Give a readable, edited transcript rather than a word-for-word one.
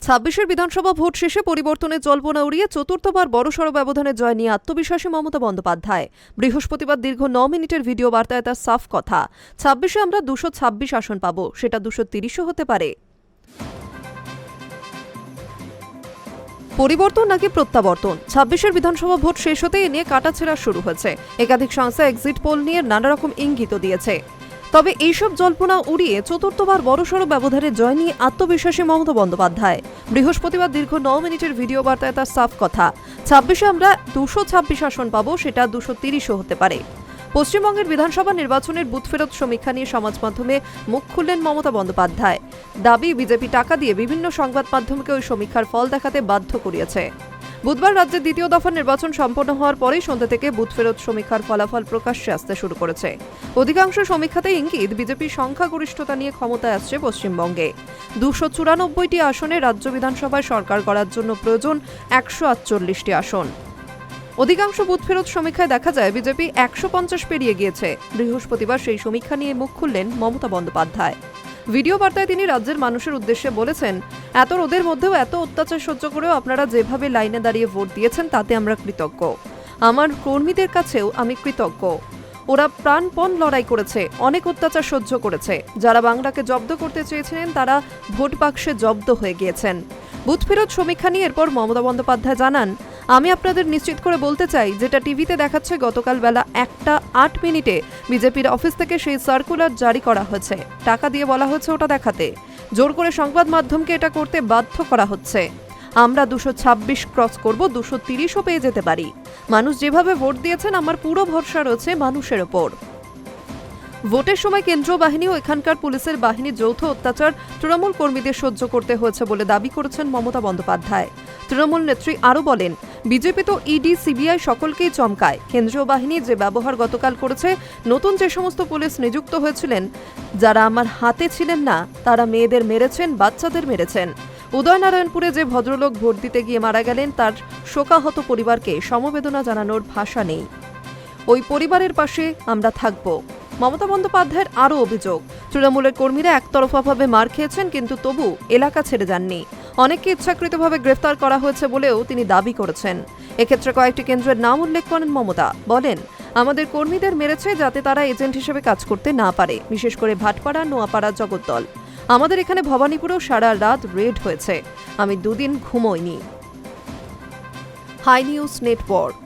ছাব্বিশের বিধানসভা ভোট শেষে পরিবর্তনের জল্পনা উড়িয়ে চতুর্থবার বড়সড় ব্যবধানে জয় নিয়ে আত্মবিশ্বাসী মমতা বন্দ্যোপাধ্যায়। বৃহস্পতিবার দীর্ঘ 9 মিনিটের ভিডিও বার্তায় তার সাফ কথা, ২৬-এ আমরা ২২৬ আসন পাব, সেটা ২৩০ও হতে পারে। পরিবর্তন নাকি প্রত্যাবর্তন? ২৬-এর বিধানসভা ভোট শেষ হতে এ নিয়ে কাটাছেঁড়া শুরু হয়েছে। একাধিক সংস্থা এক্সিট পোল নিয়ে নানা রকম ইঙ্গিত দিয়েছে। তবে এইসব জল্পনা উড়িয়ে চতুর্থবার বড়সড় ব্যবধানে জয় নিয়ে আত্মবিশ্বাসী মমতা বন্দ্যোপাধ্যায়। বৃহস্পতিবার দীর্ঘ 9 মিনিটের ভিডিও বার্তায় তার সাফ কথা, ২৬-এ আমরা ২২৬ আসন পাব, সেটা ২৩০ও হতে পারে। পশ্চিমবঙ্গের বিধানসভা নির্বাচনের বুথ ফেরত সমীক্ষা নিয়ে সমাজ মাধ্যমে মুখ খুললেন মমতা বন্দ্যোপাধ্যায়। দাবি, বিজেপি টাকা দিয়ে বিভিন্ন সংবাদ মাধ্যমকে ওই সমীক্ষার ফল দেখাতে বাধ্য করিয়েছে। বুধবার রাজ্যের দ্বিতীয় দফা নির্বাচন সম্পন্ন হওয়ার পরেই সন্ধ্যা থেকে বুথ ফেরত সমীক্ষার ফলাফল প্রকাশ্যে আসতে শুরু করেছে। অধিকাংশ সমীক্ষাতে ইঙ্গিত, বিজেপির সংখ্যাগরিষ্ঠতা নিয়ে ক্ষমতায় আসছে পশ্চিমবঙ্গে। ২৯৪টি আসনে রাজ্য বিধানসভায় সরকার গড়ার জন্য প্রয়োজন ১৪৮টি আসন। অধিকাংশ বুথ ফেরত সমীক্ষায় দেখা যায় বিজেপি ১৫০ পেরিয়ে গিয়েছে। বৃহস্পতিবার সেই সমীক্ষা নিয়ে মুখ খুললেন মমতা বন্দ্যোপাধ্যায়। ভিডিও বার্তায় তিনি রাজ্যের মানুষের উদ্দেশ্যে বলেছেন, এত রোদের মধ্যেও এত অত্যাচার সহ্য করেও আপনারা যেভাবে লাইনে দাঁড়িয়ে ভোট দিয়েছেন তাতে আমরা কৃতজ্ঞ। আমার কর্মীদের কাছেও আমি কৃতজ্ঞ। ওরা প্রাণপণ লড়াই করেছে, অনেক অত্যাচার সহ্য করেছে। যারা বাংলাকে জব্দ করতে চেয়েছিলেন তারা ভোট বাক্সে জব্দ হয়ে গিয়েছেন। বুথ ফেরত সমীক্ষা নিয়ে এরপর মমতা বন্দ্যোপাধ্যায় জানান, আমি আপনাদের নিশ্চিত করে বলতে চাই, যেটা টিভিতে দেখাচ্ছে গতকাল বেলা 1টা 8 বিজেপির অফিস থেকে সেই সার্কুলার জারি করা হয়েছে। টাকা দিয়ে বলা হয়েছে ওটা দেখাতে, জোর করে সংবাদ মাধ্যমকে এটা করতে বাধ্য করা হচ্ছে। আমরা ২২৬ ক্রস করব, ২৩০ও পেয়ে যেতে পারি। মানুষ যেভাবে ভোট দিয়েছেন আমার পুরো ভরসা রয়েছে মানুষের ওপর। ভোটের সময় কেন্দ্রীয় বাহিনী ও এখানকার পুলিশের বাহিনীর যৌথ অত্যাচার তৃণমূল কর্মীদের সহ্য করতে হয়েছে বলে দাবি করেছেন মমতা বন্দ্যোপাধ্যায়। তৃণমূল নেত্রী আরও বলেন, বিজেপি তো ইডি, সিবিআই সকলকেই চমকায়। কেন্দ্রীয় বাহিনী যে ব্যবহার গতকাল করেছে, নতুন যে সমস্ত পুলিশ নিযুক্ত হয়েছিলেন, যারা আমার হাতে ছিলেন না, তারা মেয়েদের মেরেছেন, বাচ্চাদের মেরেছেন। উদয়নারায়ণপুরে যে ভদ্রলোক ভোট দিতে গিয়ে মারা গেলেন, তার শোকাহত পরিবারকে সমবেদনা জানানোর ভাষা নেই। ওই পরিবারের পাশে আমরা থাকব। মমতা বন্দ্যোপাধ্যায়ের আরও অভিযোগ, তৃণমূলের কর্মীরা একতরফাভাবে মার খেয়েছেন, কিন্তু তবু এলাকা ছেড়ে যাননি। অনেককে ইচ্ছাকৃতভাবে গ্রেফতার করা হয়েছে বলেও তিনি দাবি করেছেন। এক্ষেত্রে কয়েকটি কেন্দ্রের নাম উল্লেখ করেন মমতা। বলেন, আমাদের কর্মীদের মেরেছে যাতে তারা এজেন্ট হিসেবে কাজ করতে না পারে, বিশেষ করে ভাটপাড়া, নোয়াপাড়া, জগদ্দল। আমাদের এখানে ভবানীপুরেও সারা রাত রেড হয়েছে। আমি 2 দিন ঘুমোইনি। High news network.